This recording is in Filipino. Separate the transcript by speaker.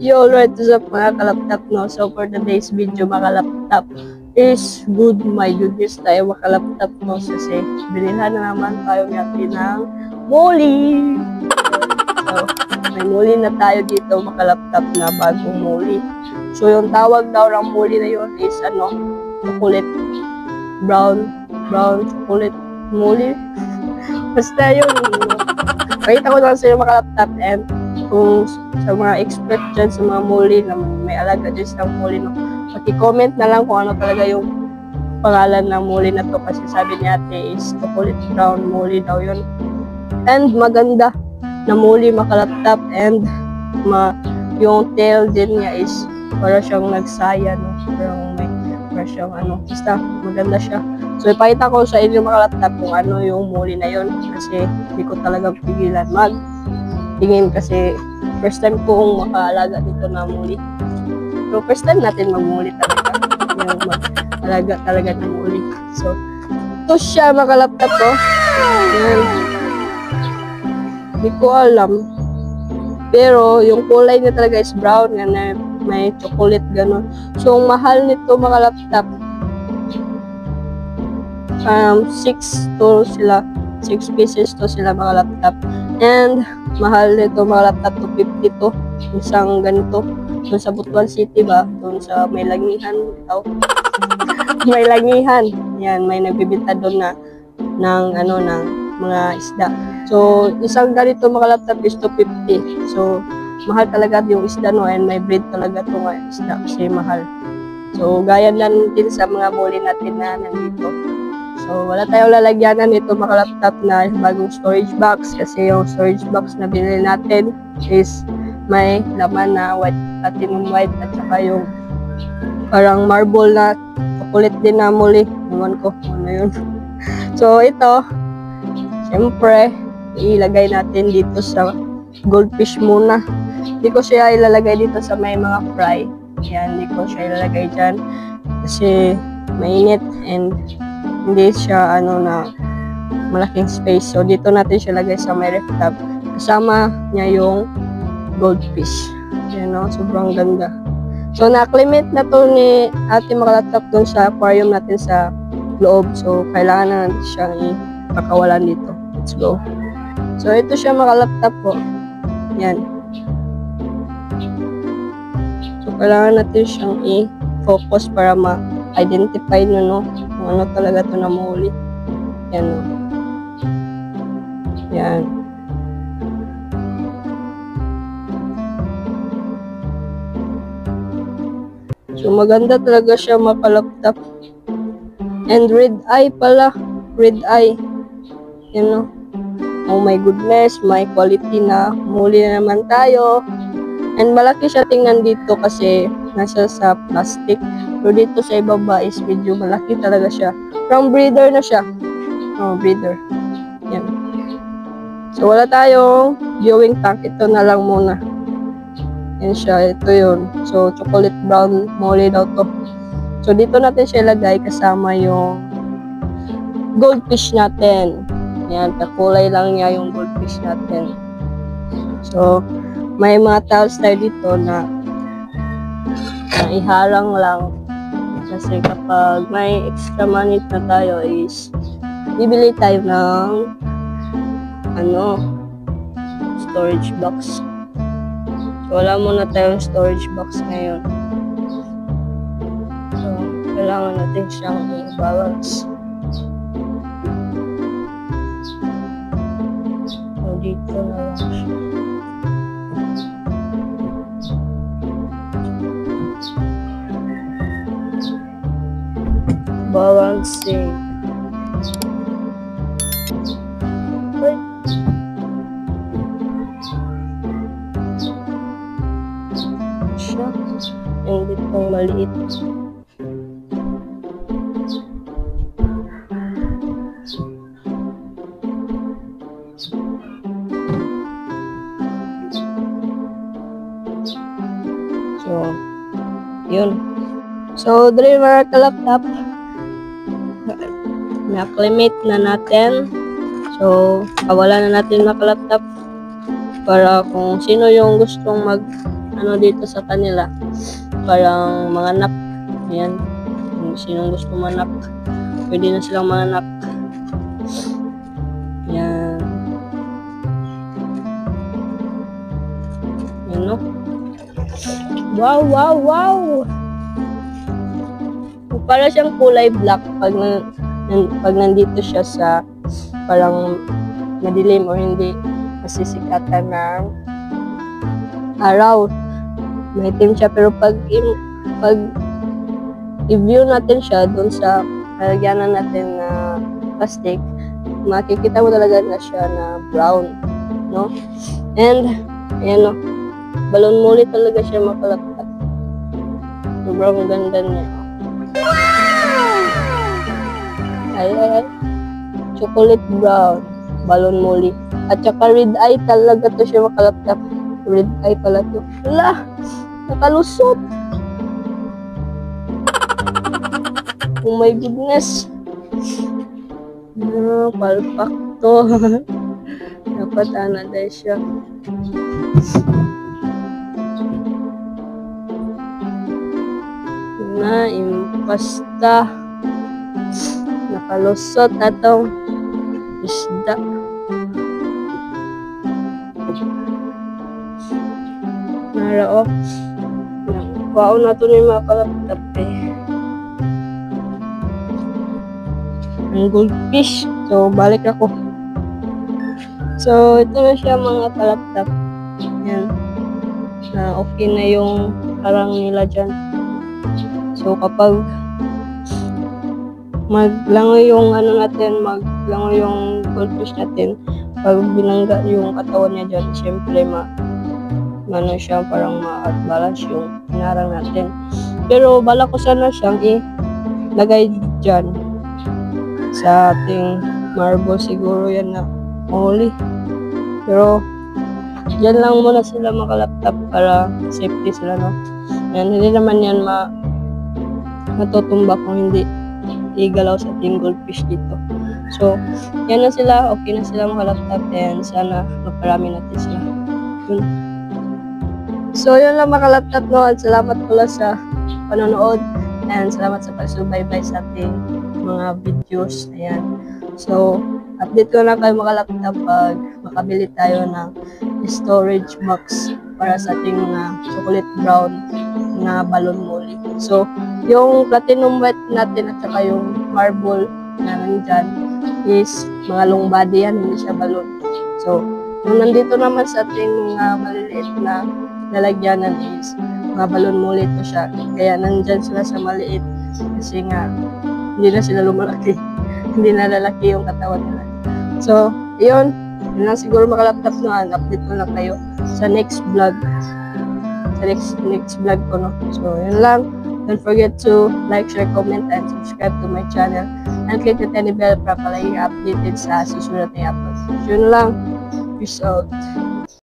Speaker 1: Yo, alright, what's up mga kalaptap, no? So, for today's video, mga kalaptap, is good, my goodness, tayo mga kalaptap, no? Kasi, bilhan na naman tayo natin ng muli. So, may muli na tayo dito, mga kalaptap, na bagong muli. So, yung tawag daw ng muli na yun is, chocolate, brown chocolate muli. Basta yun, pakita ko lang sa inyo mga kalaptap, and kung sa mga expert dyan sa mga muli na may alaga dyan sa muli, no, paki-comment na lang kung ano talaga yung pangalan ng muli na to, kasi sabi ni ate is chocolate brown muli daw yun. And maganda na muli mga kalaptap, and yung tail din niya is para siyang nagsaya, no? Para siyang basta maganda siya. So ipakita ko sa inyo mga kalaptap kung ano yung muli na yun, kasi hindi ko talaga pigilan tingin, kasi first time kong makaalaga dito na muli. So first time natin magmuli talaga, yung mag-alaga talaga ng muli. So ito siya mga kalaptap ko. Hindi ko alam, pero yung kulay niya talaga is brown, na may chocolate ganon. So ang mahal nito mga kalaptap, 6 pieces to sila mga kalaptap. And mahal nito mga laptop, 250 to isang ganito. Doon sa Butuan City ba, doon sa may langihan may langihan yan, may nagbibenta doon na ng mga isda. So isang ganito mga laptop is 250. So mahal talaga yung isda, no, and may breed talaga to nga isda kasi mahal. So gaya lang din sa mga muli natin na nandito. So, wala tayong lalagyanan nito mga laptop na bagong storage box, kasi yung storage box na binili natin is may laman na platinum white, at saka yung parang marble na chocolate din na muli. Iwan ko ano yun. So, ito, siyempre, ilagay natin dito sa goldfish muna. Hindi ko siya ilalagay dito sa may mga fry. Yan, hindi ko siya ilalagay dyan kasi mainit and hindi siya na malaking space. So dito natin siya lagay sa may ref tab. Kasama niya yung goldfish. Yan, no? Sobrang ganda. So na-acclimate na to ni ate mga laptop dun sa aquarium natin sa loob. So kailangan na natin siyang ipakawalan dito. Let's go. So ito siya mga laptop po. Yan. So kailangan natin siyang i-focus para ma-identify nyo, no? Kung ano talaga ito na muli. Yan, no? Yan. So maganda talaga siya mga kalaptap. And red eye pala. Red eye. Yan, no? Oh my goodness, may quality na muli na naman tayo. And malaki siya tingnan dito kasi nasa sa plastic. Pero dito sa ibaba is medyo malaki talaga siya. From breeder na siya. Oh, breeder. Yan. So wala tayong viewing tank. Ito na lang muna. Yan siya. Ito yun. So chocolate brown mole daw to. So dito natin siya ilagay kasama yung goldfish natin. Yan. Kakulay lang niya yung goldfish natin. So may mga tiles tayo dito na iharang lang, kasi kapag may extra money na tayo is bibili tayo ng storage box. So wala muna tayong storage box ngayon. So kailangan natin siyang i-balance. So dito na lang siya. Balancing. Siya. Yung ditong maliit. So, yun. So, dali mga kalaptap, na-acclimate na natin. So, kawalan na natin mga kalaptop para kung sino yung gustong ano dito sa kanila. Parang mga anak. Ayan. Kung sinong gusto manak, pwede na silang manak. Yan. Yan, no? Wow, wow, wow! Para siyang kulay black pag nandito siya sa parang madilim o hindi masisikatan ng araw. Maitim siya, pero pag i-view natin siya doon sa lalagyanan natin na plastic, makikita mo talaga na siya na brown, no? And ayan, no, balon muli talaga siya makalapkat. Sobrang ganda niya. Ay, chocolate brown, balon muli. At saka red eye talaga to siya makalapkat. Red eye pala to. Wala, nakalusot. Oh my goodness. Palpak to. Dapat dahil siya. Na impasta. Nakalusot atong isda. Nara, oh. Wow, na ito na yung mga kalaptap eh. Ang goldfish. So, balik ako. So, ito na siya mga kalaptap. Yan. Okay na yung karang nila dyan. So, kapag maglangoy yung ano natin, maglangoy yung goldfish natin, pag binangga yung katawan niya dyan, syempre ano siya, parang ma-balance yung pinarang natin. Pero bala ko sana siyang ilagay dyan sa ating marble, siguro yan na huli. Pero dyan lang muna sila makalaptap para safety sila, no? Yan, hindi naman yan matutumba kung hindi igalaw sa ating goldfish dito. So, yan na sila, okay na sila makalaptap, and sana maparami natin sila. Yun. So, yun lang mga laptop, no? At salamat pala sa panonood. And salamat sa pagsubaybay sa ating mga videos. Ayan. So, update ko na kayo mga laptop pag makabili tayo ng storage box para sa ating mga chocolate brown na balon muli. So, yung platinum white natin at saka yung marble na nandyan is mga long body yan, hindi siya balon. So, yung nandito naman sa ating mga maliliit na lalagyanan is mga balon muli to siya. Kaya nandyan sila sa maliit kasi nga hindi na sila lumalaki. Hindi na lalaki yung katawan nila. So, yun lang siguro mga laptop na update ko lang kayo sa next vlog. Sa next vlog ko, no? So, yun lang. Don't forget to like, share, comment, and subscribe to my channel. And click the tiny bell para palagi updated sa susunod na upload. Yun lang. Peace out.